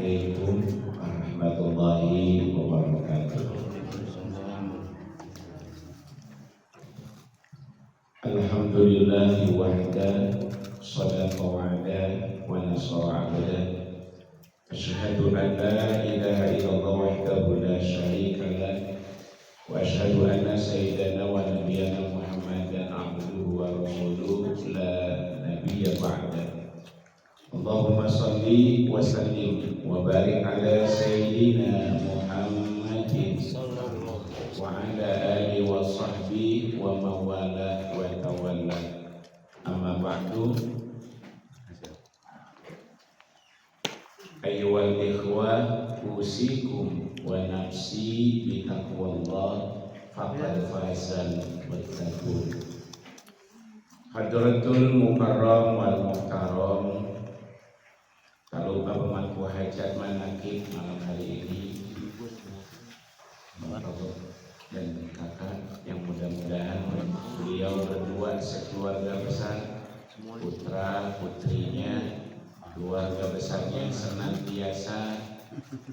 Assalamualaikum warahmatullahi wabarakatuh. Alhamdulillahi wahda, sadaqa wa'ada, wa nasara abada. Asyhadu an la ilaha illallah wahdahu la syarika lah, wa asyhadu anna sayyidana wa nabiyyana Muhammadan abduhu wa rasuluhu la nabiyya ba'da. Allahumma salli wa sallim wa barik ala sayyidina Muhammadin wa ala alihi wa sahbihi wa mawala wa tawalla. Amma ba'du. Ayyuhal ikhwah, usikum wa nafsi bi taqwallah faqad fazal muttaqun. Hadratul mukarram wal muhtaram, kalau pemangku hajat manakib malam hari ini, Bapak dan kakak yang mudah-mudahan beliau berdua sekeluarga besar, putra putrinya, keluarga besarnya senantiasa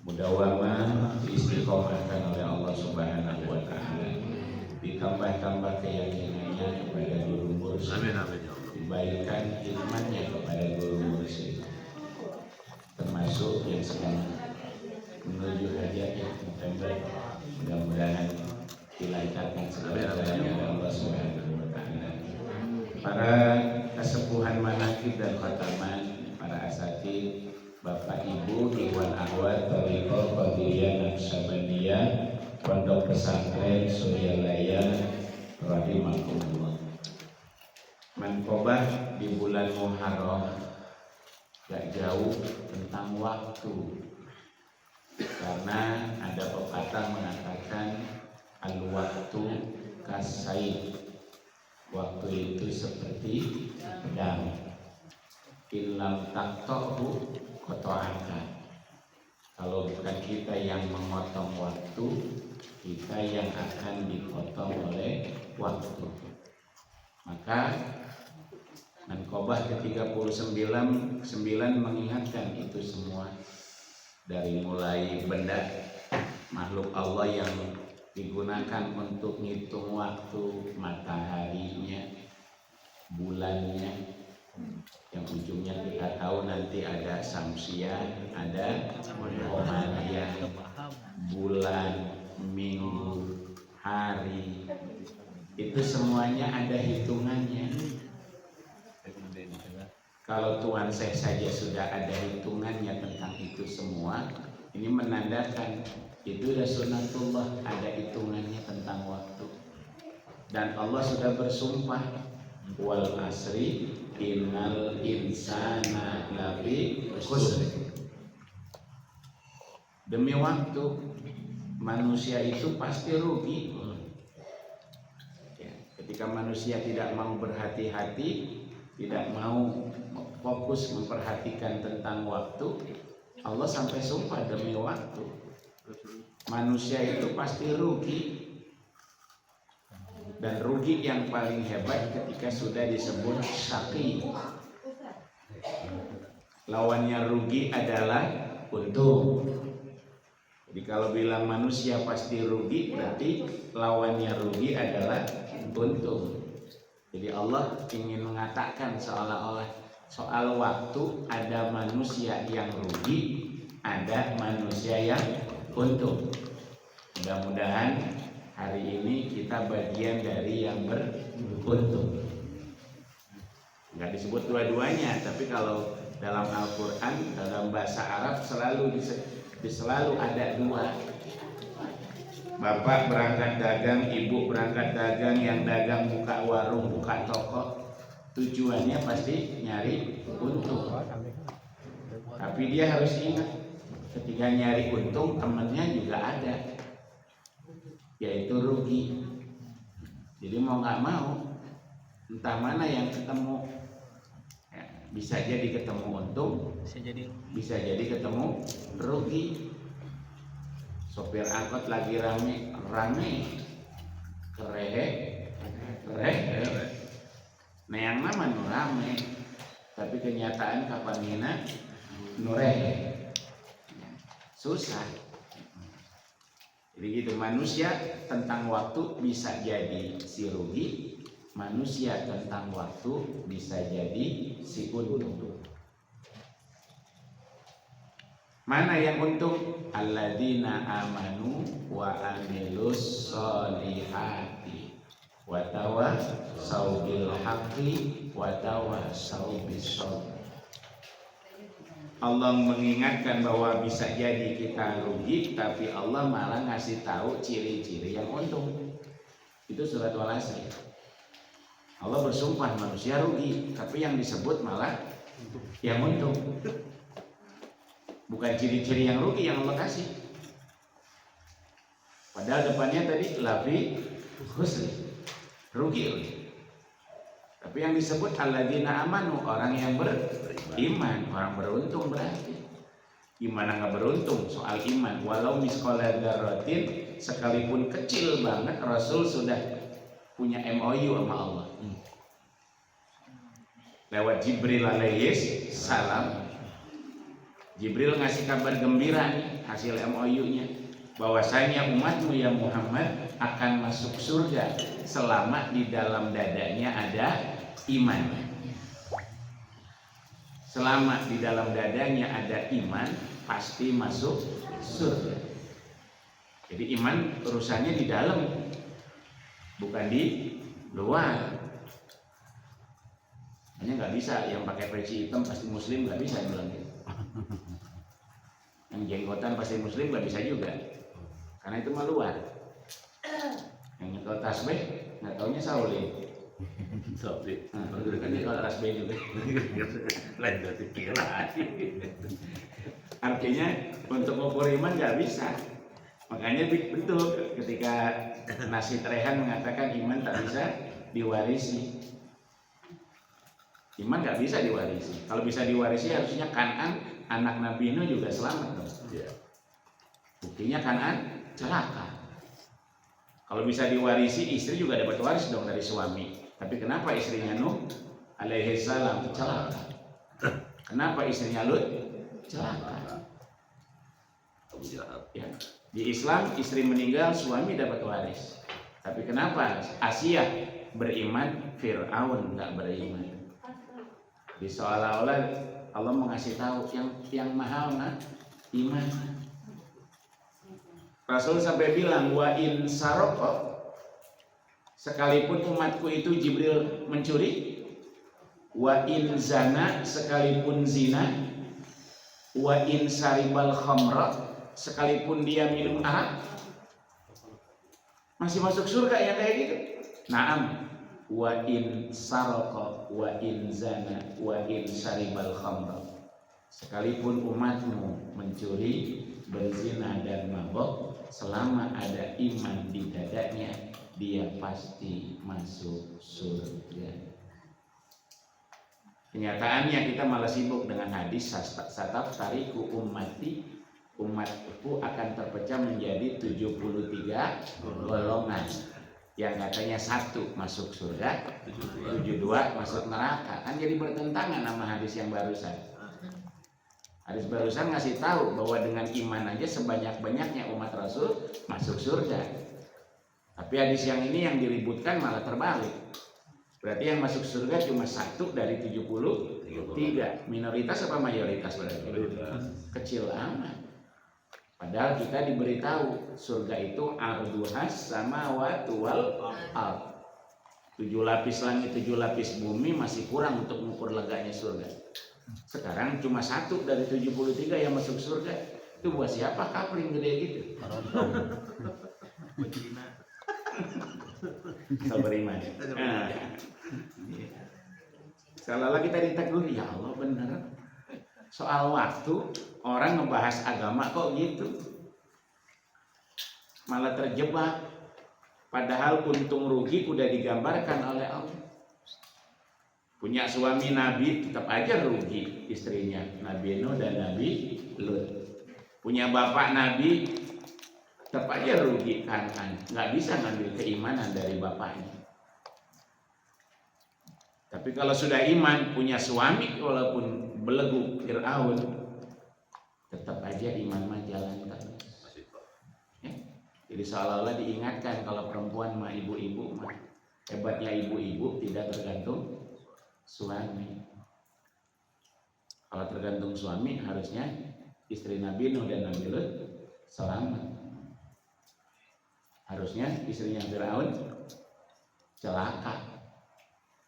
mudawamah diistiqomahkan oleh Allah Subhanahu wa taala, ditambah-tambah keyakinannya kepada guru mursyid, dibaikan imannya kepada guru mursyid, termasuk yang sedang menuju hajat yang September, mudah-mudahan dilancarkan segala jalannya oleh Allah Subhanahu wa taala. Para kesepuhan manakib dan khataman, para asatidz, Bapak Ibu, Ikhwan Akhwat Thariqah Qadiriyah Naqsyabandiyah Pondok Pesantren Suryalaya rahimakumullah. Manqobah di bulan Muharram gak jauh tentang waktu, karena ada pepatah mengatakan al-waktu kasayid, waktu itu seperti pedang, illam taqta'hu qata'aka. Kalau bukan kita yang memotong waktu, kita yang akan dipotong oleh waktu. Maka Manqobah ke-39 mengingatkan itu semua, dari mulai benda makhluk Allah yang digunakan untuk ngitung waktu, mataharinya, bulannya, yang ujungnya kita tahu nanti ada samsiah, ada qamariyah, bulan, minggu, hari, itu semuanya ada hitungannya. Kalau Tuan Syekh saja sudah ada hitungannya tentang itu semua, ini menandakan itu sudah sunnatullah, ada hitungannya tentang waktu. Dan Allah sudah bersumpah, wal asri innal insana lafi khusr. Demi waktu, manusia itu pasti rugi. Ya, ketika manusia tidak mau berhati-hati, tidak mau fokus memperhatikan tentang waktu, Allah sampai sumpah demi waktu. Manusia itu pasti rugi. Dan rugi yang paling hebat ketika sudah disebut syaqi. Lawannya rugi adalah untung. Jadi kalau bilang manusia pasti rugi, berarti lawannya rugi adalah untung. Jadi Allah ingin mengatakan seolah-olah soal waktu ada manusia yang rugi, ada manusia yang untung. Mudah-mudahan hari ini kita bagian dari yang beruntung. Nggak disebut dua-duanya, tapi kalau dalam Al-Quran, dalam bahasa Arab selalu ada dua. Bapak berangkat dagang, ibu berangkat dagang, yang dagang buka warung, buka toko, tujuannya pasti nyari untung. Tapi dia harus ingat, ketika nyari untung temennya juga ada, yaitu rugi. Jadi mau nggak mau, entah mana yang ketemu, ya, bisa jadi ketemu untung, bisa jadi ketemu rugi. Sopir angkot lagi rame, kerehe. Nah yang nama nu rame, tapi kenyataan kapan nina nurehe. susah. Jadi gitu, manusia tentang waktu bisa jadi si rugi, manusia tentang waktu bisa jadi si untung. Mana yang untung? Alladzina amanu wa amilus solihati wa tawassaw bil haqqi wa tawassaw bis sabr. Allah mengingatkan bahwa bisa jadi kita rugi, tapi Allah malah ngasih tahu ciri-ciri yang untung. Itu surat Al-Asr. Allah bersumpah manusia rugi, tapi yang disebut malah yang untung. Bukan ciri-ciri yang rugi yang Allah kasih. Padahal depannya tadi lafi khusri, rugi. Tapi yang disebut alladzina amanu, orang yang beriman, orang beruntung berarti. Gimana nggak beruntung soal iman? Walau misqala dzarratin, sekalipun kecil banget, Rasul sudah punya MOU sama Allah. Lewat Jibril alaihi salam. Jibril ngasih kabar gembira nih, hasil MOU-nya, bahwasanya umatmu ya Muhammad akan masuk surga selama di dalam dadanya ada iman. Selama di dalam dadanya ada iman, pasti masuk surga. Jadi iman urusannya di dalam, bukan di luar. Hanya nggak bisa yang pakai peci hitam pasti muslim, nggak bisa bilang gitu. Yang jenggotan pasti muslim, nggak bisa juga, karena itu mah luar. Yang nyekel tasbih nggak taunya Saulin. Kan dia kalau tasbih juga. Lain berarti kira. Artinya untuk mengukur iman nggak bisa. Makanya betul ketika Nasir Rehan mengatakan iman tak bisa diwarisi. Iman nggak bisa diwarisi. Kalau bisa diwarisi harusnya Kan'an anak Nabi Nuh juga selamat dong. Buktinya Kan'an celaka. Kalau bisa diwarisi, istri juga dapat waris dong dari suami. Tapi kenapa istrinya Nuh alaihi salam celaka? Kenapa istrinya Lut celaka? Ya. Di Islam istri meninggal, suami dapat waris. Tapi kenapa Asia beriman, Fir'aun nggak beriman? Di seolah-olah Allah mengasih tahu yang mahal mah iman. Rasul sampai bilang wa in saroko, sekalipun umatku itu Jibril mencuri, wa in zana, sekalipun zina, wa in saribal khamra, sekalipun dia minum arak, masih masuk surga ya kayak gitu. Naam. Wa in saroko, wa in zana, wa in saribal khamra, sekalipun umatmu mencuri, berzina dan mabok, selama ada iman di dadanya, dia pasti masuk surga. Kenyataannya kita malah sibuk dengan hadis sataf tariku ummati, umatku akan terpecah menjadi 73 golongan. Yang katanya 1 masuk surga, 72 masuk neraka. Kan jadi bertentangan sama hadis yang barusan. Hadis barusan ngasih tahu bahwa dengan iman aja sebanyak-banyaknya umat Rasul masuk surga. Tapi hadis yang ini yang diributkan malah terbalik. Berarti yang masuk surga cuma 1 dari 73. Minoritas apa mayoritas berarti? Kecil amat. Padahal kita diberitahu surga itu arduhas samawati wal ardh. 7 lapis langit, 7 lapis bumi masih kurang untuk mengukur leganya surga. Sekarang cuma 1 dari 73 yang masuk surga. Itu buat siapa kapling gede gitu? Bisa beriman. Seolah-olah kita ditegur, ya Allah bener. Soal waktu orang ngebahas agama kok gitu, malah terjebak. Padahal untung rugi udah digambarkan oleh Allah. Punya suami Nabi tetap aja rugi istrinya, Nabi Nuh dan Nabi Lut. Punya bapak Nabi tetap aja rugi Kan'an, nggak bisa ngambil keimanan dari bapaknya. Tapi kalau sudah iman, punya suami walaupun belegu Fir'aun, tetap aja iman mah jalan terus. Ya. Jadi seolah-olah diingatkan kalau perempuan mah ibu-ibu mah hebatnya ibu-ibu tidak tergantung suami. Kalau tergantung suami harusnya istri Nabi Nuh dan Nabi Lut selamat. Harusnya istrinya Firaun celaka.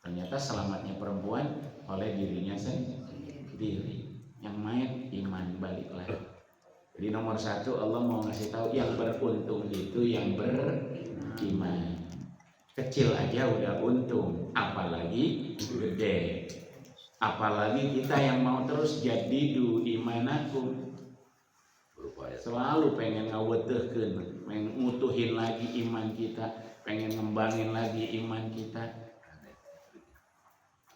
Ternyata selamatnya perempuan oleh dirinya sendiri. Yang main iman balik lagi. Jadi nomor satu Allah mau ngasih tahu yang beruntung itu yang beriman. Kecil aja udah untung, apalagi gede. Apalagi kita yang mau terus jadidu imanakum. Selalu pengen ngawetehkeun, pengen ngutuhin lagi iman kita, pengen ngembangin lagi iman kita.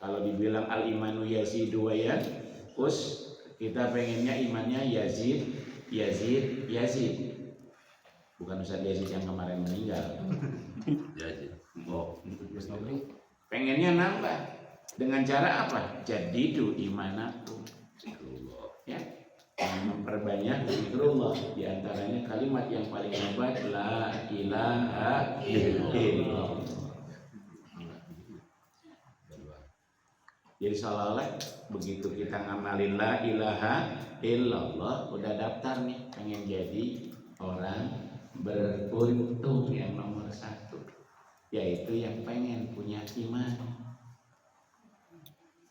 Kalau dibilang al imanu yazidu wa yanqus, kita pengennya imannya yazid. Bukan Ustaz Yazid yang kemarin meninggal. Yazid. Oh, pengennya nambah. Dengan cara apa? Jadidu imanakum. Ya. Memperbanyak zikrullah, di antaranya kalimat yang paling hebat la ilaha illallah. Jadi seolah-olah begitu kita ngamalin la ilaha illallah udah daftar nih pengen jadi orang beruntung yang nomor satu, yaitu yang pengen punya iman.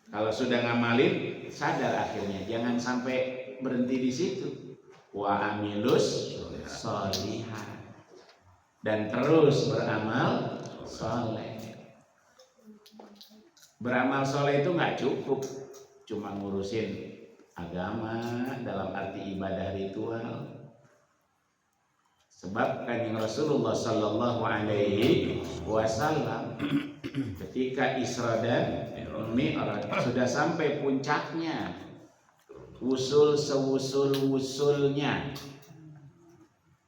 Kalau sudah ngamalin sadar akhirnya jangan sampai berhenti di situ. Wa amilus sholihat, dan terus beramal soleh. Beramal soleh itu nggak cukup cuma ngurusin agama dalam arti ibadah ritual. Sebab Kanjeng Rasulullah Sallallahu Alaihi Wasallam ketika Isra dan Mi'raj sudah sampai puncaknya, usul sewusul-wusulnya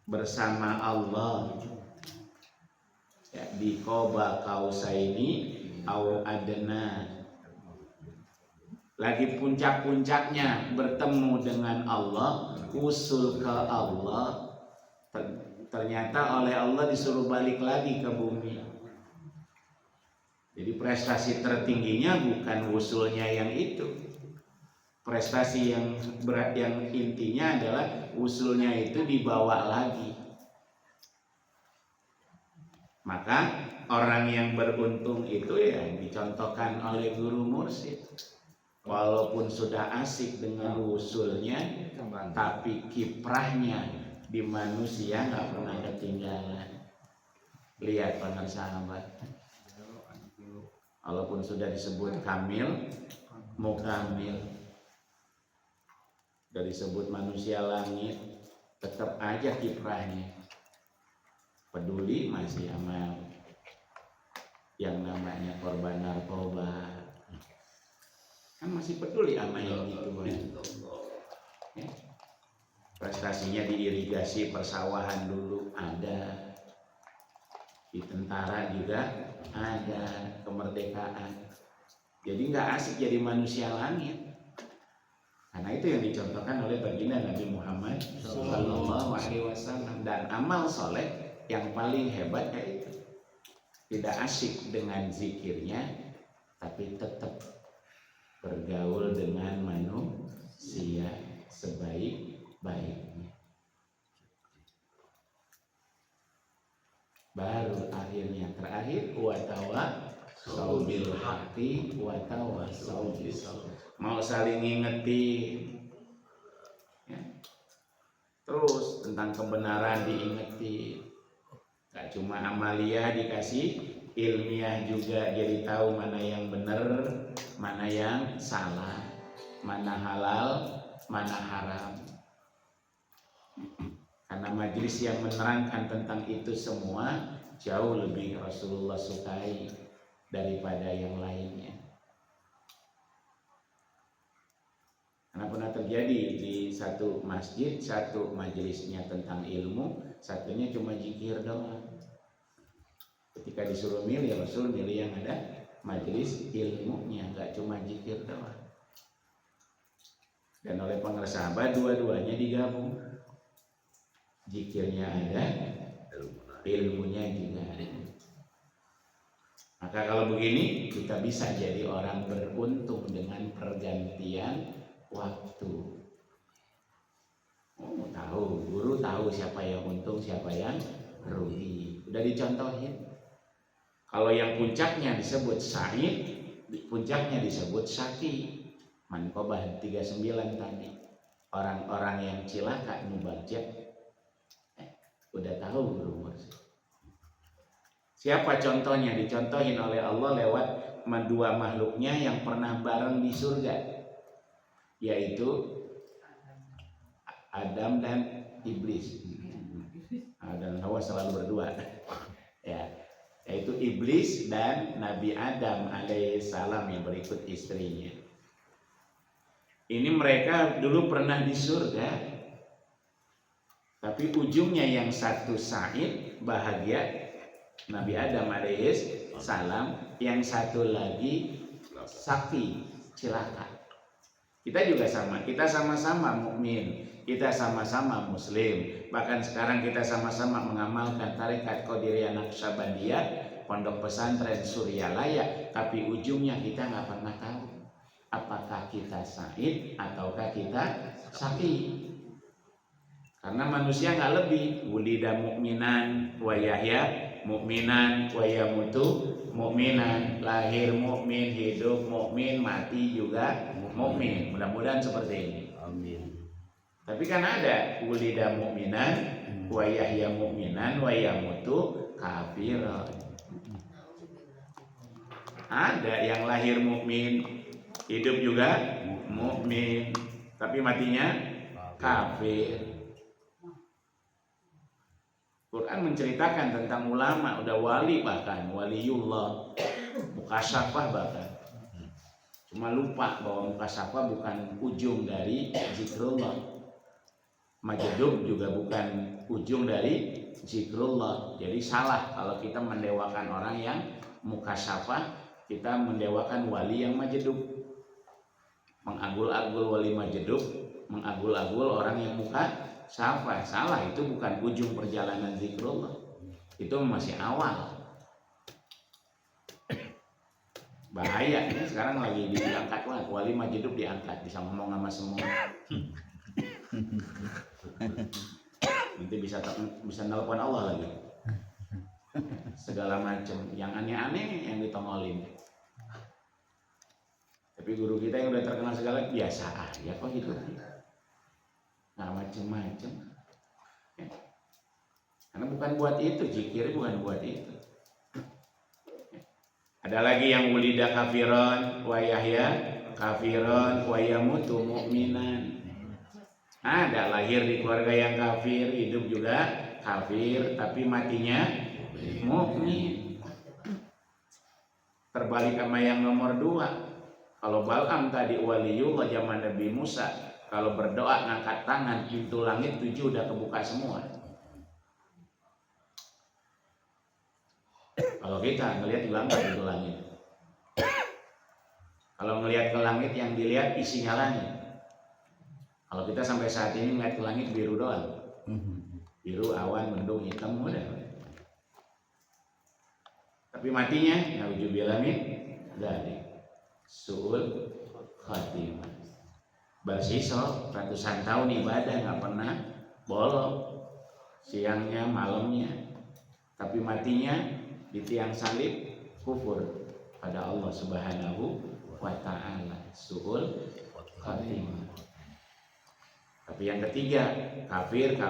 bersama Allah ya, di Qoba Kausaini au adna, lagi puncak-puncaknya bertemu dengan Allah, usul ke Allah, ternyata oleh Allah disuruh balik lagi ke bumi. Jadi prestasi tertingginya bukan usulnya yang itu. Prestasi yang berat, yang intinya adalah usulnya itu dibawa lagi. Maka orang yang beruntung itu yang dicontohkan oleh guru mursyid. Walaupun sudah asik dengan usulnya, tapi kiprahnya di manusia nggak pernah ketinggalan. Lihat para sahabat, walaupun sudah disebut kamil, mukamil, dari disebut manusia langit, tetap aja kiprahnya peduli masih amal yang namanya korban narkoba, kan masih peduli sama yang gitu ya. Prestasinya di irigasi persawahan dulu ada, di tentara juga ada, kemerdekaan. Jadi nggak asik jadi manusia langit. Karena itu yang dicontohkan oleh baginda Nabi Muhammad Sallallahu Alaihi Wasallam. Dan amal soleh yang paling hebat yaitu tidak asik dengan zikirnya, tapi tetap bergaul dengan manusia sebaik-baiknya. Baru akhirnya terakhir watawa saubil haqi watawa saubil sabr. Mau saling ngingetin ya. Terus tentang kebenaran diingetin. Gak cuma amalia dikasih, ilmiah juga, jadi tahu mana yang benar, mana yang salah, mana halal, mana haram. Karena majelis yang menerangkan tentang itu semua jauh lebih Rasulullah sukai daripada yang lainnya. Karena pernah terjadi di satu masjid, satu majelisnya tentang ilmu, satunya cuma zikir doang. Ketika disuruh milih, Rasul milih yang ada majelis ilmunya, nggak cuma zikir doang. Dan oleh para sahabat dua-duanya digabung. Zikirnya ada, ilmunya juga ada. Maka kalau begini kita bisa jadi orang beruntung dengan pergantian waktu. Oh, tahu, guru tahu siapa yang untung, siapa yang rugi. Udah dicontohin. Kalau yang puncaknya disebut sa'id, puncaknya disebut syaqi. Manqobah 39 tadi. Orang-orang yang cilaka mubajjah. Udah tahu guru. Siapa contohnya? Dicontohin oleh Allah lewat dua makhluknya yang pernah bareng di surga, yaitu Adam dan Iblis. Adam dan Hawa selalu berdua, ya, yaitu Iblis dan Nabi Adam alaihissalam yang berikut istrinya. Ini mereka dulu pernah di surga, tapi ujungnya yang satu sa'id, bahagia, Nabi Adam alaihissalam, yang satu lagi sakti, cilaka. Kita juga sama, kita sama-sama mukmin, kita sama-sama muslim. Bahkan sekarang kita sama-sama mengamalkan tarekat Qadiriyah Naqsyabandiyah, pondok pesantren Suryalaya, tapi ujungnya kita nggak pernah tahu apakah kita sa'id ataukah kita sakti. Karena manusia nggak lebih, wulida mukminan wa yahya mukminan wa yamutu mukminan, lahir mukmin, hidup mukmin, mati juga mukmin. Mudah-mudahan seperti ini. Amin. Tapi kan ada wulida mukminan wa yahya mukminan wa yamutu kafiran. Ada yang lahir mukmin, hidup juga mukmin, tapi matinya kafir. Quran menceritakan tentang ulama, udah wali, bahkan waliullah, mukasyafah bahkan. Cuma lupa bahwa mukasyafah bukan ujung dari zikrullah. Majdub juga bukan ujung dari zikrullah. Jadi salah kalau kita mendewakan orang yang mukasyafah, kita mendewakan wali yang majdub. Mengagul-agul wali majdub, mengagul-agul orang yang mukasyafah. Salah, itu bukan ujung perjalanan zikrullah. Itu masih awal. Bahaya, ini sekarang lagi diangkat lah, wali majdub diangkat, bisa ngomong sama semua. Nanti bisa nelpon Allah lagi. Segala macam, yang aneh-aneh yang ditongolin. Tapi guru kita yang udah terkenal segala biasa aja kok hidupnya. Nggak macem-macem, ya. Karena bukan buat itu, zikir bukan buat itu. Ada lagi yang wulida kafiron wa yahya kafiron wa yamutu mu'minan. Ada lahir di keluarga yang kafir, hidup juga kafir, tapi matinya mukmin. Terbalik sama yang nomor 2. Kalau Bal'am tadi waliullah zaman Nabi Musa, kalau berdoa ngangkat tangan, pintu langit 7 udah kebuka semua. Kalau kita ngelihat juga enggak pintu langit. Kalau ngelihat ke langit yang dilihat isinya langit. Kalau kita sampai saat ini ngelihat ke langit biru doang. Biru, awan, mendung, hitam udah. Tapi matinya nauzubillah min dzalik. Su'ul khatimah. Bersisa ratusan tahun ibadah nggak pernah bolong, siangnya malamnya, tapi matinya di tiang salib kufur pada Allah Subhanahu wa Ta'ala. Su'ul khatimah. Tapi yang ketiga, kafir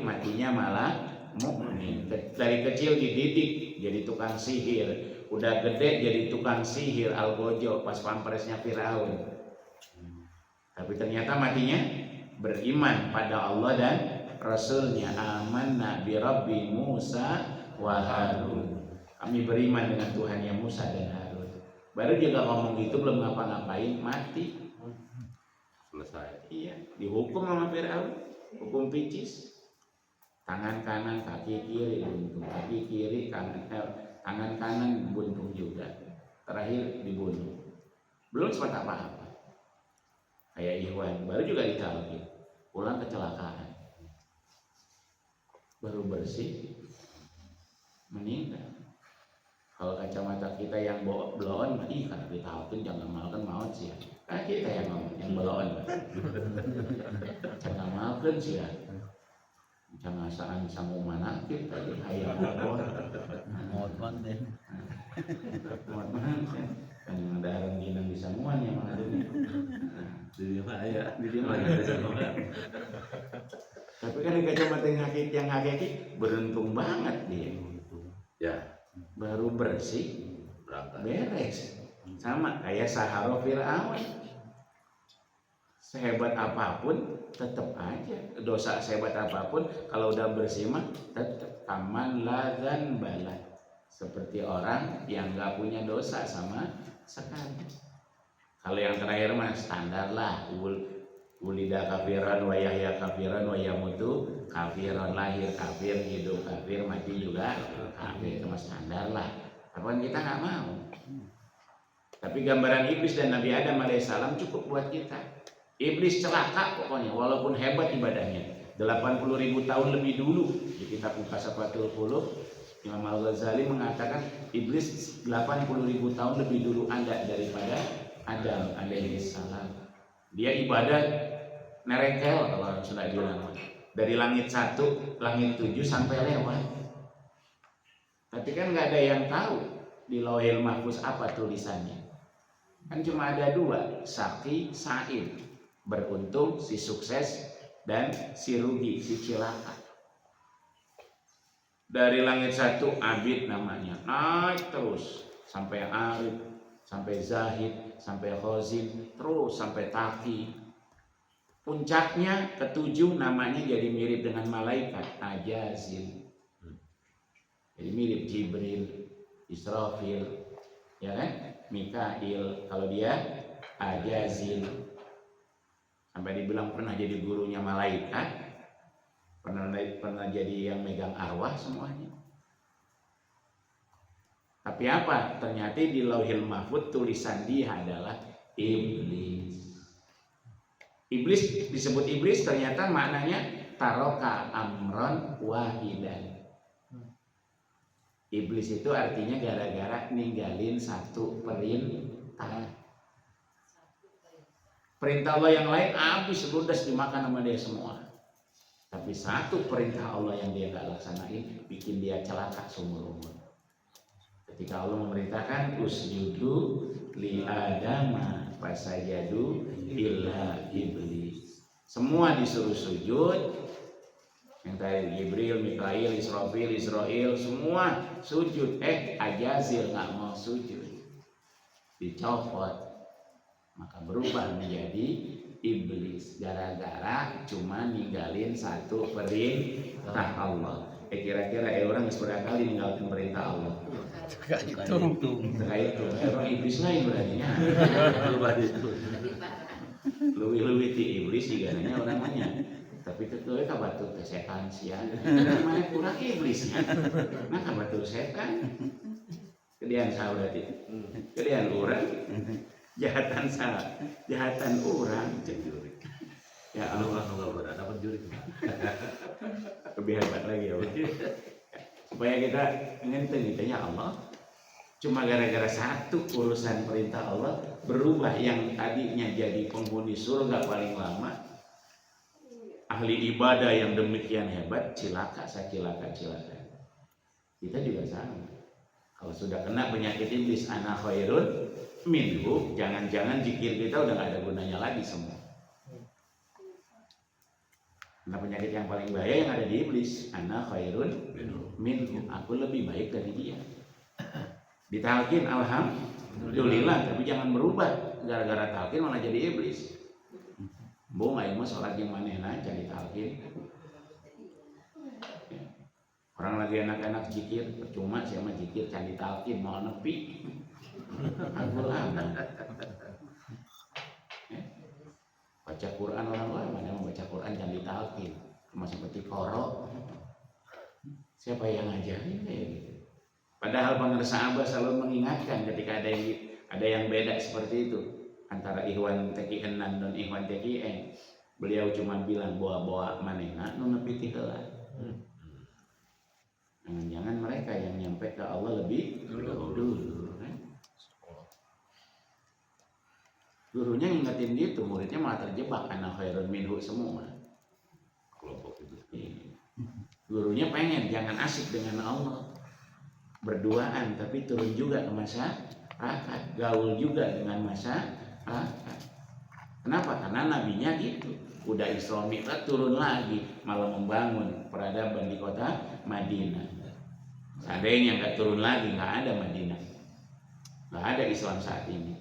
matinya malah mukmin. Dari kecil dididik jadi tukang sihir, udah gede jadi tukang sihir algojo pas pampresnya Firaun. Tapi ternyata matinya beriman pada Allah dan Rasulnya. Amanna bi Rabbi Musa wa Harun. Kami beriman dengan Tuhannya Musa dan Harun. Baru juga ngomong gitu, belum ngapa-ngapain, mati. Selesai. Iya, dihukum sama Firaun, hukum picis. Tangan kanan, kaki kiri buntung, kaki kiri, tangan kanan buntung juga. Terakhir dibunuh. Belum sempat apa-apa. kayak Iwan baru juga ditalkin, pulang kecelakaan, baru bersih meninggal. Kalau kacamata kita yang bloon, ih karena ditalkin jangan malkan maut sih ya. Kan kita yang ngomong yang bloon, jangan malkan sih ya. Jangan asaan sangu manakib tadi hayang ngomong. Maut deh. Maut manakib. Kan yang darang ginang di samuan yang mana dunia. Jadi apa ya? Jadi mana? Tapi kan di kacamata yang hakiki beruntung banget dia. Ya, Baru bersih, berangkat. beres. Sama kayak Sahara Fir'aun. Sehebat apapun tetap aja dosa, sehebat apapun kalau udah bersih mah tetap aman lagan balat, seperti orang yang nggak punya dosa sama sekali. Kalau yang terakhir mah standar lah, ulida kafiran wa yahya kafiran wa yamutu kafiran, lahir kafir hidup kafir mati juga kafir, itu mah standar lah. Apaan kita nggak mau. Tapi gambaran iblis dan Nabi Adam alaihissalam cukup buat kita. Iblis celaka pokoknya, walaupun hebat ibadahnya. 80.000 tahun lebih dulu di kitab Mukasafatul Qulub, Imam Al-Ghazali mengatakan iblis 80.000 tahun lebih dulu ada daripada Adam alaihissalam. Dia ibadah nerekel kalau orang Sunda bilang, dari langit 1, langit 7 sampai lewat. Tapi kan nggak ada yang tahu di Lauhil Mahfuz apa tulisannya. Kan cuma ada 2, Saqi, Sa'id. Beruntung si sukses dan si rugi, si cilaka. Dari langit 1 Abid namanya, naik terus sampai Arif, sampai Zahid, sampai Khazin, terus sampai Taqi. Puncaknya ke-7 namanya jadi mirip dengan malaikat, Ajazil. Jadi mirip Jibril, Israfil, ya kan? Mikail, kalau dia Ajazil. Sampai dibilang pernah jadi gurunya malaikat, pernah jadi yang megang arwah semuanya. Tapi apa? Ternyata di Lauhil Mahfuz tulisan dia adalah iblis. Iblis disebut iblis ternyata maknanya taroka amron wahidan. Iblis itu artinya gara-gara ninggalin satu perintah. Perintah Allah yang lain habis ludas dimakan sama dia semua. Tapi satu perintah Allah yang dia gak laksanain bikin dia celaka seumur umur. Ketika Allah memerintahkan usjudu li adama fasajadu illa iblis. Semua disuruh sujud. Yang tadi Jibril, Mikail, Israfil, semua sujud. Ajazil gak mau sujud. Dicopot. Maka berubah menjadi iblis gara-gara cuma ninggalin satu perintah Allah. Kira-kira orang seberapa kali ninggalin perintah Allah? Terkait itu emang iblis lain berarti nya. Lebih ti iblis sih katanya orang banyak. Tapi ketua kabatur setan sih ya. Mana kurang iblisnya? Nah kabatur setan. Kemudian saya berarti. Kemudian orang. Jahatan orang juri. Ya Allah nggak berat dapat juri. Lebih hebat lagi ya. Supaya kita ngenteng gitu ya Allah. Cuma gara-gara satu urusan perintah Allah berubah yang tadinya jadi penghuni surga paling lama, ahli ibadah yang demikian hebat, cilaka. Kita juga sama. Kalau sudah kena penyakit iblis ana khairun minhu, jangan-jangan zikir kita udah gak ada gunanya lagi semua. Nah penyakit yang paling bahaya yang ada di iblis, ana khairun minhu, aku lebih baik dari dia. Ditalkin alhamdulillah, tapi jangan berubah gara-gara talkin malah jadi iblis. Bu nggak mau sholat yang mana aja ditalkin. Orang lagi enak-enak zikir, percuma sih sama zikir can ditalkin mau nepi. Aku lama. Baca Quran orang lain mana mau baca Quran jangan ditalkin, cuma seperti korok. Siapa yang ngajarin kayak gitu? Padahal pengersa Abah selalu mengingatkan ketika ada yang beda seperti itu. antara Ikhwan TKN dan non Ikhwan TKN. Beliau cuma bilang bawa-bawa manehna nu nepi ti heula. Jangan mereka yang nyampe ke Allah lebih dulu kan? Gurunya ngingetin gitu, muridnya malah terjebak karena khairun minhu semua. Kelompok itu. Gurunya pengen jangan asik dengan Allah, berduaan tapi turun juga ke masyarakat, gaul juga dengan masyarakat. Kenapa? Karena nabinya gitu, udah Isra Mi'raj turun lagi malah membangun peradaban di kota Madinah. Seandainya nggak turun lagi, nggak ada Madinah, nggak ada Islam saat ini.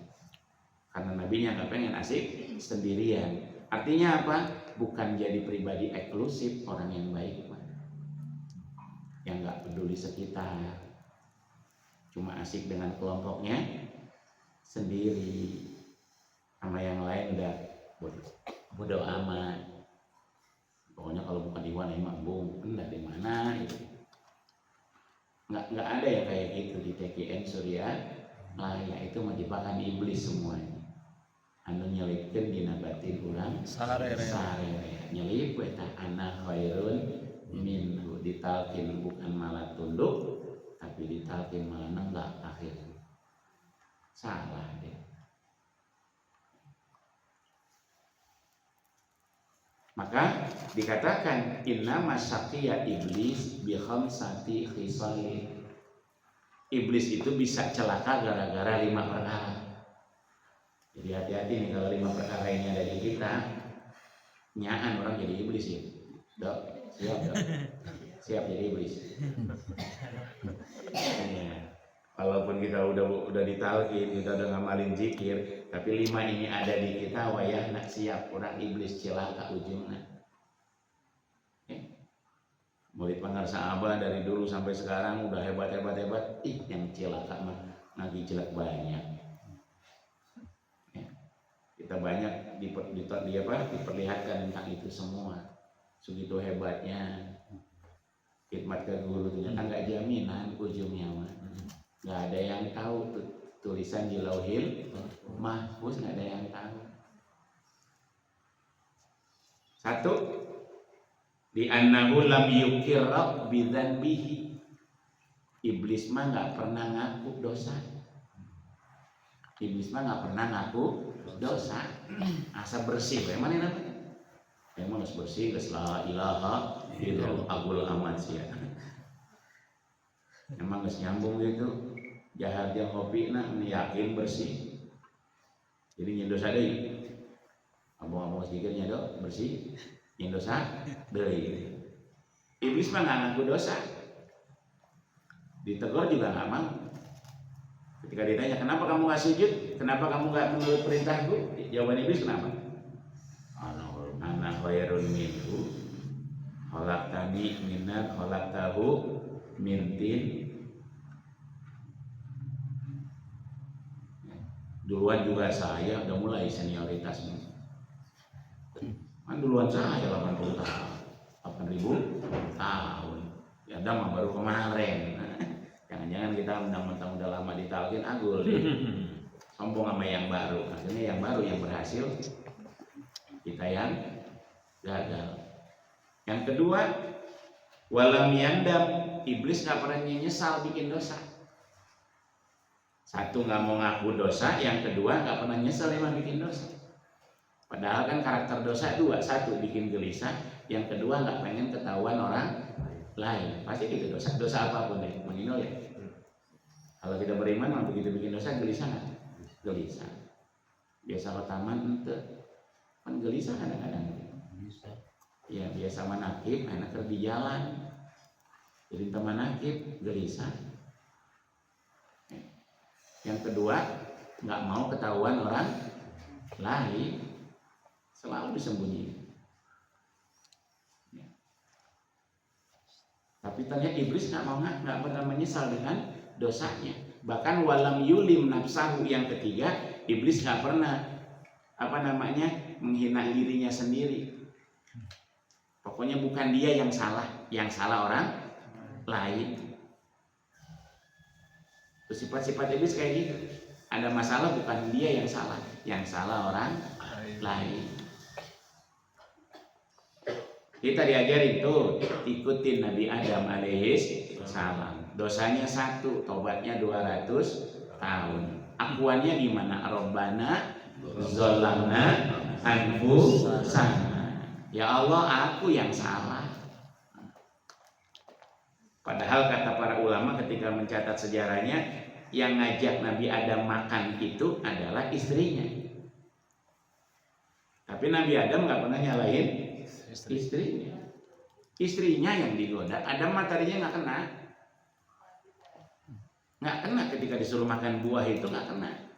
Karena nabinya nggak pengen asik sendirian. Artinya apa? Bukan jadi pribadi eksklusif, orang yang baik, yang nggak peduli sekitar, cuma asik dengan kelompoknya sendiri, sama yang lain udah bodo amat. Pokoknya kalau bukan Iwan emang bung, enggak di mana itu. Nggak ada yang kayak gitu di TKN Surya. Nah, ya itu mah jebakan iblis semuanya. Anu nyelipkeun dina batin urang sarere nyelip eta ana khairun minhu, ditalkin bukan malah tunduk tapi ditalkin malah nenggak akhirnya. Salah deh. Maka dikatakan inna masyaqiya iblis bi khamsati khisalin. Iblis itu bisa celaka gara-gara 5 perkara. Jadi hati-hati nih kalau 5 perkara ini ada di kita, nyaan orang jadi iblis ya. Dok, siap dok. Siap jadi iblis. Ya. Walaupun kita udah ditalkin, kita udah ngamalin zikir, tapi 5 ini ada di kita, wayah nak siap orang iblis celaka ujungnya. Murid pangarsa Abah dari dulu sampai sekarang udah hebat. Yang celaka mah lagi jelek banyak. Kita banyak diperlihatkan tentang itu semua. Segitu hebatnya khidmat ke guru ternyata nggak jaminan ujungnya mah. Nggak ada yang tahu tulisan di Lauhil Mahfuz, nggak ada yang tahu. Satu, di annahu lam yukirra bidzanbihi. Iblis mah nggak pernah ngaku dosa. Iblis mah nggak pernah ngaku dosa. Asa bersih, emang ini namanya? Emang harus bersih, harus la ilaha illallah abul aman sih ya. Emang harus nyambung gitu. Jahat yang kopi nak yakin bersih. Jadi nyendosa deui. Abang-abang sedikit nyedok bersih. Nyendosa deui. Iblis mah nggak ngaku dosa. Ditegur juga nggak mau. Ketika ditanya kenapa kamu nggak sujud, kenapa kamu nggak menurut perintahku, jawaban iblis kenapa? Ana khairun minhu, khalaqtani min nar, khalaqtahu min tin. Duluan juga saya udah mulai senioritasnya. Kan duluan saya 80 tahun, 8.000 tahun. Ya udah mah baru kemarin. Jangan-jangan kita mentang-mentang udah lama ditalkin agul sombong sama yang baru. Akhirnya yang baru yang berhasil, kita yang gagal. Yang kedua, walam yandam, iblis nggak pernah nyesal bikin dosa. Satu, nggak mau ngaku dosa. Yang kedua, nggak pernah nyesal emang bikin dosa. Padahal kan karakter dosa dua. Satu, bikin gelisah. Yang kedua, nggak pengen ketahuan orang lain. Pasti gitu dosa apapun deh, menginol ya. Kalau kita beriman, mah begitu bikin dosa gelisah nggak? Gelisah. Biasa ke taman ente, kan gelisah kadang-kadang. Ya biasa manakib, anak kerja di jalan. Jadi teman nakib gelisah. Yang kedua, nggak mau ketahuan orang lain, selalu disembunyikan. Tapi ternyata iblis nggak pernah menyesal dengan dosanya. Bahkan walam yulim nafsahu, yang ketiga, iblis nggak pernah menghina dirinya sendiri. Pokoknya bukan dia yang salah orang lain. Terus sifat-sifat iblis kayak gitu. Ada masalah bukan dia yang salah orang lain. Kita diajarin tuh ikutin Nabi Adam alaihis salam. Dosanya 1, tobatnya 200 tahun. Akuannya gimana? Rabbana zalamna anfusana. Ya Allah, aku yang salah. Padahal kata para ulama ketika mencatat sejarahnya, yang ngajak Nabi Adam makan itu adalah istrinya. Tapi Nabi Adam nggak pernah nyalahin istrinya. Istrinya yang digoda. Adam materinya nggak kena ketika disuruh makan buah itu nggak kena.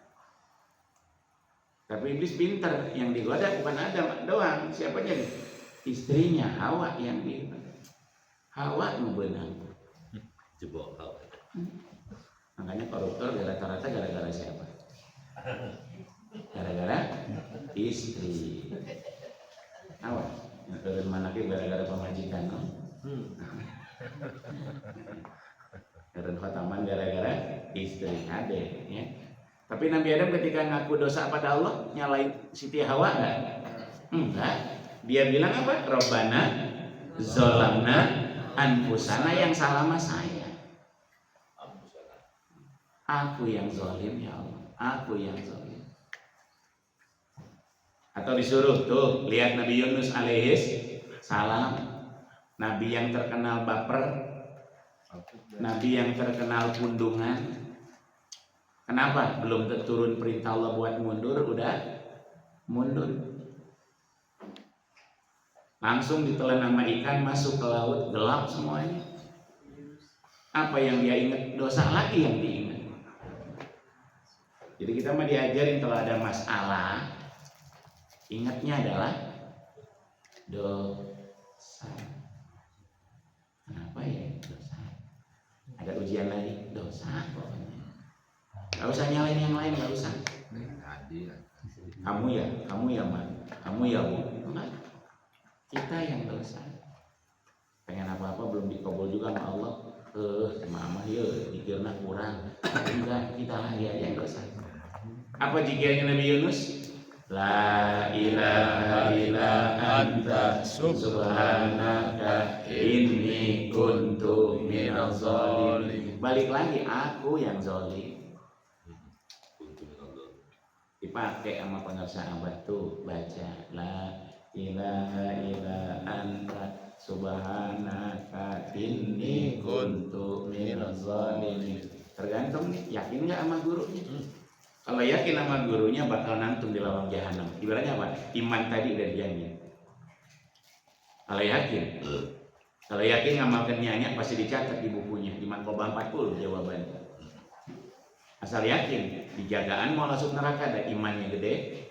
Tapi iblis pinter, yang digoda bukan Adam doang. Siapa jadi? Istrinya Hawa yang digoda. Hawa ngebenang. Jebol Hawa. Makanya koruptor rata-rata gara-gara siapa? Gara-gara istri. Awas, turun manakib gara-gara pemajikan. Turun khotaman gara-gara istri, ade. Ya. Tapi Nabi Adam ketika ngaku dosa pada Allah, nyalain Siti Hawa enggak? Enggak. Dia bilang apa? Rabbana zalamna anfusana, yang salah mah saya. Aku yang zalim ya Allah, aku yang zalim. Atau disuruh tuh lihat Nabi Yunus alaihis salam, Nabi yang terkenal baper, Nabi yang terkenal pundungan. Kenapa? Belum turun perintah Allah buat mundur, udah mundur. Langsung ditelan sama ikan, masuk ke laut, gelap semuanya. Apa yang dia ingat? Dosa lagi yang diingat. Jadi kita mah diajarin kalau ada masalah, ingatnya adalah dosa. Kenapa ya dosa? Ada ujian lagi, dosa pokoknya. Gak usah nyalain yang lain, gak usah. Kamu ya man, kamu ya bu. Enggak. Kita yang dosa. Pengen apa-apa belum dikabul juga sama Allah. Mama ya pikirnya kurang. Enggak, kita lagi aja yang dosa. Apa zikirnya Nabi Yunus? La ilaha illa anta subhanaka inni kuntu minaz zalimin. Balik lagi, aku yang zalim. Dipakai sama pengarsa abad tuh, baca la ilaha illa anta subhanaka inni kuntu minaz zalimin. Tergantung nih, yakin nggak sama gurunya? Kalau yakin sama gurunya bakal nantung di lawang jahanam. Ibaratnya apa? Iman tadi udah dijamin. Kalau yakin ngamalkan nyanyi pasti dicatat di bukunya. Di Mankoba 40 jawabannya. Asal yakin, dijagaan mau masuk neraka ada imannya gede.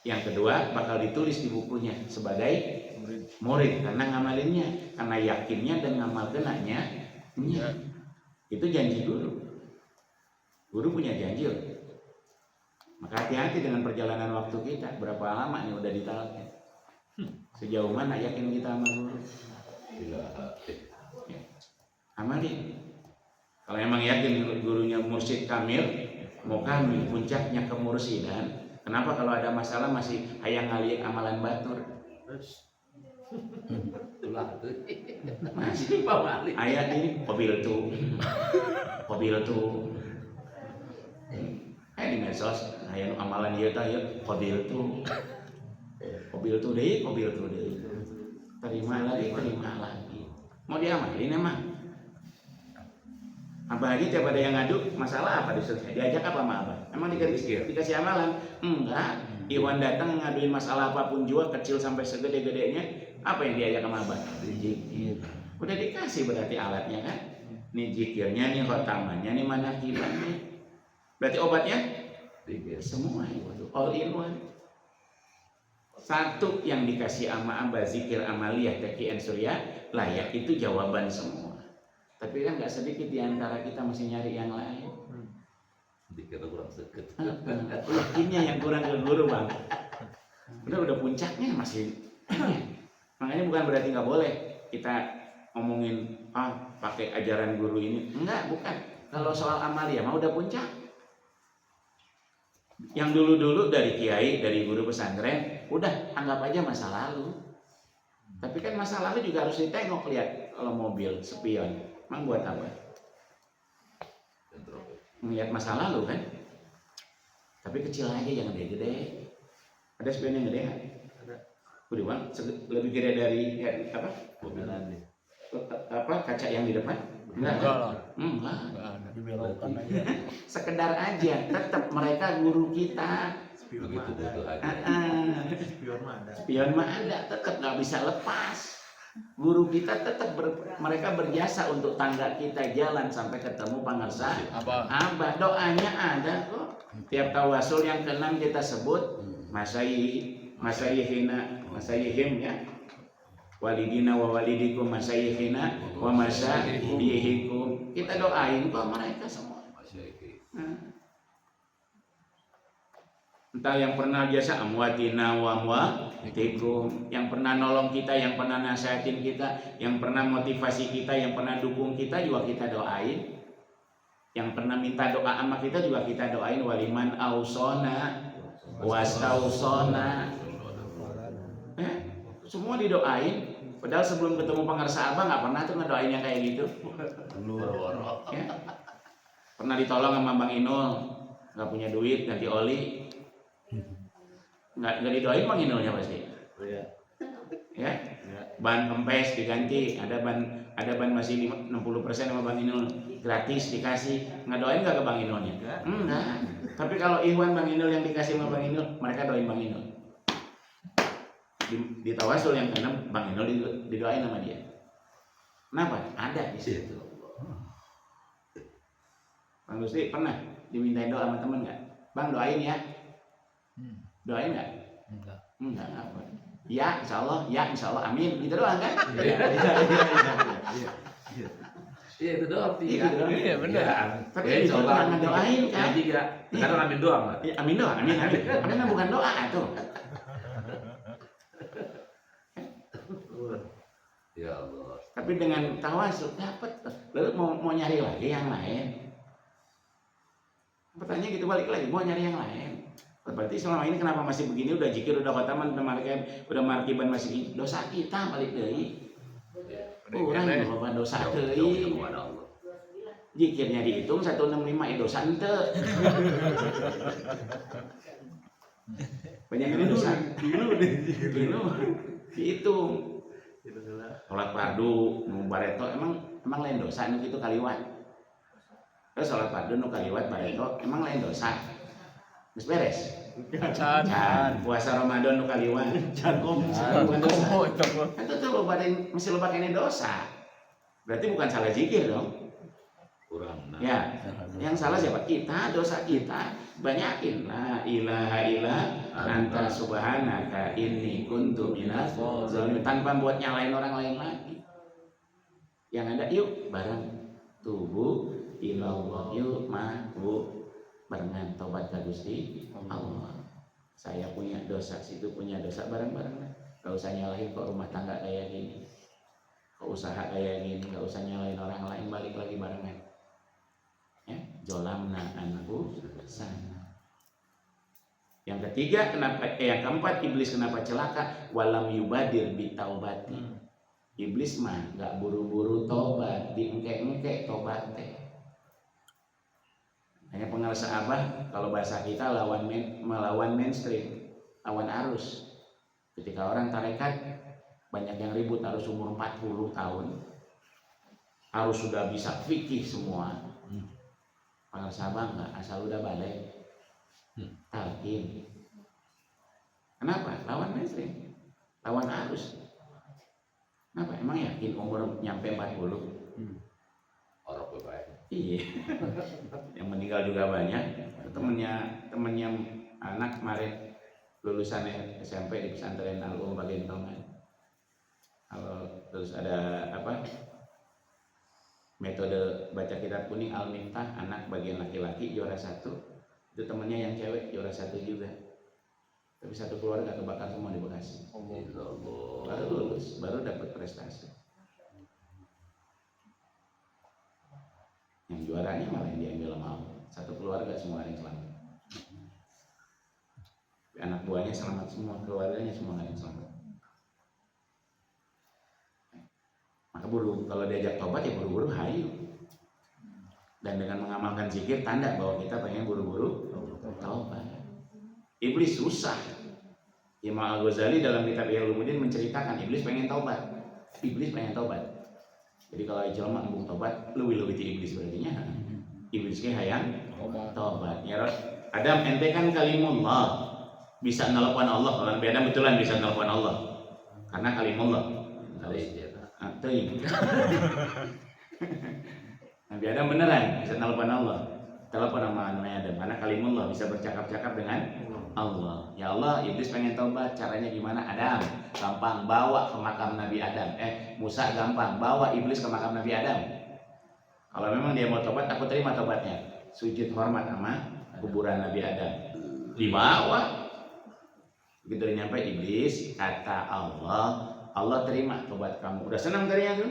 Yang kedua bakal ditulis di bukunya sebagai murid karena ngamalinnya, karena yakinnya dan ngamalkenanya. Itu janji guru. Guru punya janji. Maka hati-hati dengan perjalanan waktu kita. Berapa lama nih udah ditalatnya? Sejauh mana yakin kita sama guru? Amalin. Kalau emang yakin gurunya mursyid kamil, mau kamil puncaknya kemursidan. Kenapa kalau ada masalah masih hayang ngaliak amalan batur? Masih ayat ini mobil tuh. Di medsos aya amalan ieu tah ya qabil tuh deh. Terima lagi. Mau diamalin emang. Abah aja tiap ada yang ngadu masalah apa disuruh diajak apa sama abah? Emang dikasih amalan? Enggak. Iwan datang ngaduin masalah apapun juga kecil sampai segede-gedenya, apa yang diajak sama abah? Zikir. Udah dikasih berarti alatnya kan? Nih zikirnya, nih khotamannya, nih manakibannya. Berarti obatnya? Semua itu all in one. Satu yang dikasih ama abah zikir amaliyah taqiyyan surya layak itu jawaban semua. Tapi kan nggak sedikit diantara kita masih nyari yang lain. Dikira kurang seket. Yakinnya yang kurang ke guru bang. Udah puncaknya masih. Makanya bukan berarti nggak boleh kita ngomongin pakai ajaran guru ini. Enggak, bukan. Kalau soal amaliyah mau udah puncak. Yang dulu-dulu dari kiai, dari guru pesantren, udah anggap aja masa lalu. Tapi kan masa lalu juga harus ditengok, lihat kalau mobil spion, emang buat apa? Melihat masa lalu kan? Tapi kecil aja, jangan gede-gede. Ada spion yang gede nggak? Ada. Udah bang, lebih gede dari apa? Mobilan nih. Apa kaca yang di depan? Enggak lah. Enggak. Enggak ada. Dibelokkan aja. Sekedar aja, tetap mereka guru kita. Begitu butuh aja. Spion mah ada. Spion mah ada, tetap nggak bisa lepas. Guru kita tetap mereka berjasa untuk tangga kita jalan sampai ketemu pangarsa. Abah doanya ada kok. Tiap tawasul yang keenam kita sebut masayihim ya. Walidina wa walidikum masayihina wa masyayihikum. Kita doain kok mereka semua. Entah yang pernah biasa amwatina wa amwatikum, yang pernah nolong kita, yang pernah nasihatin kita, yang pernah motivasi kita, yang pernah dukung kita juga kita doain. Yang pernah minta doa sama kita juga kita doain. Waliman ausona wastausona. Semua didoain. Padahal sebelum ketemu pangarsa abah nggak pernah tuh ngedoain yang kayak gitu. Ya. Pernah ditolong sama Bang Inul, nggak punya duit ganti oli. Nggak didoain Bang Inulnya pasti. Ya. Ban kempes diganti, ada ban masih 60% sama Bang Inul gratis dikasih. Ngedoain nggak ke Bang Inulnya? Enggak. Tapi kalau Ikhwan Bang Inul yang dikasih sama Bang Inul, mereka doain Bang Inul. Di tawasul yang keenam Bang Inul didoain sama dia. Kenapa? Ada di situ. Bang Gusti pernah dimintain doa sama temen nggak? Bang doain ya. Doain nggak? Enggak apa. Ya insya Allah amin gitu doang kan? Iya itu doang tiga. Iya benar. Tapi itu jangan doain kan? Yang tiga. Sekarang amin doang nggak? Amin doang, amin. Amin mah bukan doa tuh. Ya Allah. Tapi dengan tawasul dapat. Lalu mau nyari lagi yang lain. Pertanyaan gitu balik lagi, mau nyari yang lain. Berarti selama ini kenapa masih begini? Udah zikir, udah khotaman, udah markiban masih dosa kita balik deui. Urang loba dosa teuing. Zikirnya dihitung 165 dosa henteu. Banyak ini dosa. Dihitung. Sholat fardu nu bareto emang lain dosa nu kitu kaliwat. Terus sholat fardu nu kaliwat bareto emang lain dosa. Geus beres. Can puasa Ramadan nu kaliwat. Can bukan dosa. Itu tuh loba masih loba kene dosa. Berarti bukan salah zikir dong. Kurang. Ya. Yang salah siapa? Kita, dosa kita. Banyakin la ilaha illa anta subhanaka inni kuntu minaz zalimin, tanpa buat nyalain orang lain lagi. Yang ada yuk bareng tubuh ilallah, yuk bu barengan tobat ka Gusti Allah. Saya punya dosa, situ punya dosa, bareng-bareng. Gak usah nyalahin kok rumah tangga kayak gini, kok usaha kayak gini, gak usah nyalain orang lain, balik lagi barengan. Ya, jolamna anhu sana. Yang ketiga yang keempat iblis kenapa celaka? Walam yubadir bitaubati. Iblis mah nggak buru-buru tobat, diengke-engke tobat teh. Hanya pengarsa abah kalau bahasa kita melawan mainstream, lawan arus. Ketika orang tarekat banyak yang ribut harus umur 40 tahun, harus sudah bisa fikih semua. Pengarsa abah nggak, asal udah balik. Talqin. Kenapa? Lawan mainstream, lawan arus. Kenapa? Emang yakin umur nyampe 40? Orang baik. Iya. Yang meninggal juga banyak. Temennya anak kemarin lulusan SMP di pesantren Al-Um Bagentongan. Kalau terus ada apa? Metode baca kitab kuning Al-Miftah, anak bagian laki-laki juara 1. Itu temennya yang cewek juara 1 juga. Tapi satu keluarga kebakar semua di Bekasi. Baru lulus, baru dapat prestasi. Yang juaranya malah yang diambil mau. Satu keluarga semua yang selamat. anak buahnya selamat semua, keluarganya semua yang selamat. Maka kalau diajak tobat ya buru-buru hayu. Dan dengan mengamalkan zikir tanda bahwa kita pengen buru-buru taubat. Iblis susah. Imam Al-Ghazali dalam kitab Ihya Ulumuddin menceritakan iblis pengen taubat. Iblis pengen taubat. Jadi kalau jelema ngomong taubat, leuwih-leuwih ti iblis berarti nya. Iblis ge hayang taubat. Ya Adam ente kan kalimullah. Bisa nelpon Allah, kalau Nabi Adam betulan bisa nelpon Allah. Karena kalimullah. Teuing. Nabi Adam beneran bisa nelpon Allah. Telepon sama Nabi Adam karena kalimullah bisa bercakap-cakap dengan Allah. Ya Allah, iblis pengen taubat. Caranya gimana? Adam, gampang bawa ke makam Nabi Adam. Musa gampang bawa iblis ke makam Nabi Adam. Kalau memang dia mau tobat, aku terima tobatnya. Sujud hormat sama kuburan Nabi Adam. Dibawa. Begitu nyampe iblis, kata Allah, Allah terima tobat kamu. Udah senang tadinya tuh?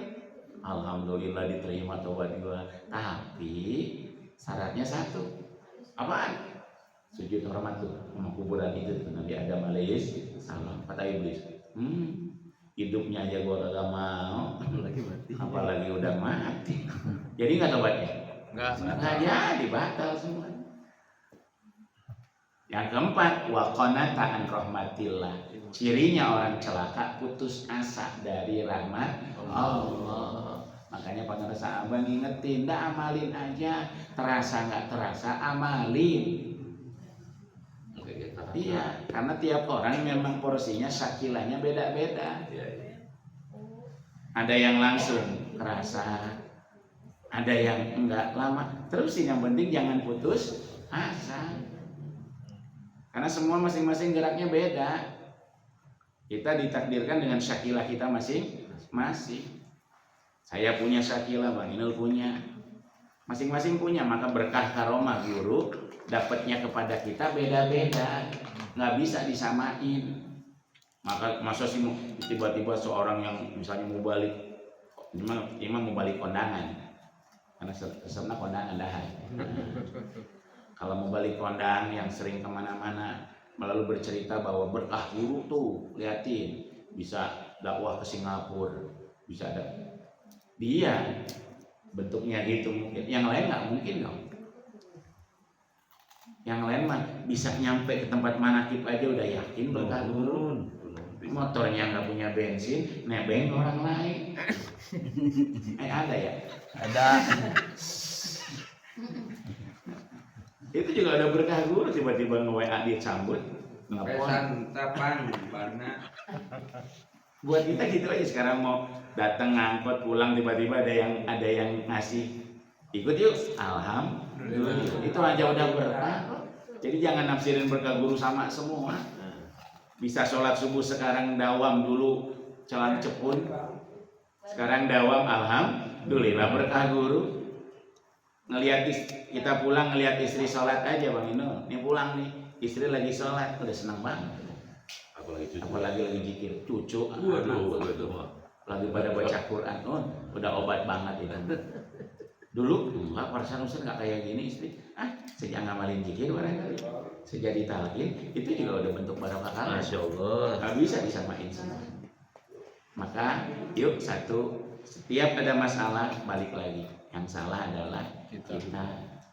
Alhamdulillah diterima tobat gua. Tapi syaratnya satu. Apaan? Sujud hormat tuh sama kuburan itu tuh Nabi Adam alaihissalam. Kata iblis, hidupnya aja gua kagak mau, apalagi udah mati. Jadi nggak tobatnya? Nggak jadi, batal semua. Yang keempat, wa qanata an rahmatillah. Cirinya orang celaka putus asa dari rahmat Allah. Makanya pemirsa abang ingetin, dah amalin aja, terasa nggak terasa amalin. Iya, karena tiap orang memang porsinya sakilanya beda-beda. Ada yang langsung kerasa, ada yang enggak lama. Terus yang penting jangan putus asa. Karena semua masing-masing geraknya beda. Kita ditakdirkan dengan syakilah kita masing-masing. Saya punya syakilah, Bang Inul punya. Masing-masing punya, maka berkah karomah guru dapatnya kepada kita beda-beda. Nggak bisa disamain. Maka masa sih tiba-tiba seorang yang misalnya mau balik, imam mau balik kondangan. Karena kesannya kondangan dah. Kalau mau balik kondang yang sering kemana-mana, lalu bercerita bahwa berkah guru tuh, liatin, bisa dakwah ke Singapura, bisa ada. Dia bentuknya gitu mungkin, yang lain nggak mungkin dong. Yang lain mah bisa nyampe ke tempat manakib aja udah yakin berkah guru. Motornya nggak punya bensin, nebeng orang lain. Ada ya? Ada. Itu juga ada berkah guru, tiba-tiba nge-WA dia sambut. Pesan tapan warna. Buat kita gitu aja sekarang mau datang ngangkot pulang tiba-tiba ada yang ngasih ikut yuk, alhamdulillah. Itu aja udah berkah. Jadi jangan nafsirin berkah guru sama semua. Bisa sholat subuh sekarang dawam dulu celan cepun. Sekarang dawam alhamdulillah berkah guru. Ngelihat kita pulang ngelihat istri sholat aja Bang Ino. Ini pulang nih, istri lagi sholat udah senang banget. Apalagi lagi zikir cucu, lagi pada baca Quran, udah obat banget itu. Dulu enggak, perasaan Ustaz nggak kayak gini istri. Sejak ngamalin zikir barangkali, sejak ditalkin, itu juga udah bentuk barokah kalian. Masya Allah. Nggak bisa disamain semua. Maka yuk setiap ada masalah balik lagi. Yang salah adalah kita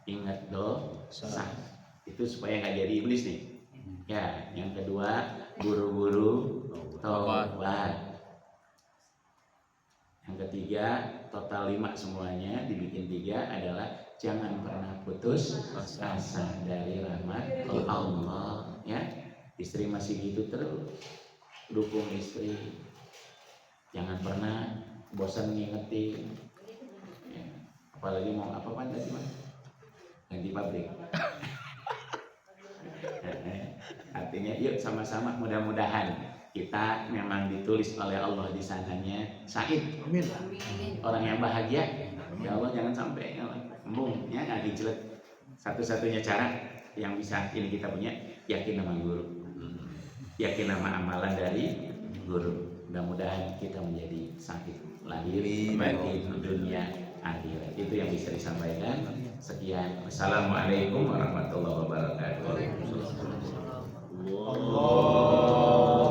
ingat dosa. Itu supaya nggak jadi iblis nih. Ya, yang kedua buru-buru taubat. Yang ketiga total 5 semuanya dibikin 3 adalah jangan pernah putus asa dari rahmat Allah. Ya, istri masih gitu terus, dukung istri. Jangan pernah bosan ngingetin. Ya, apalagi mau apa-apa tadi mah ganti pabrik. Artinya yuk sama-sama mudah-mudahan kita memang ditulis oleh Allah di sananya Said. Amin. Orang yang bahagia. Ya Allah jangan sampai embung ya nggak dijelek. Satu-satunya cara yang bisa ini kita punya yakin sama guru. Yakin sama amalan dari guru. Mudah-mudahan kita menjadi Said lahir batin dunia akhirat. Itu yang bisa disampaikan. Sekian. Wassalamualaikum warahmatullahi wabarakatuh. Allah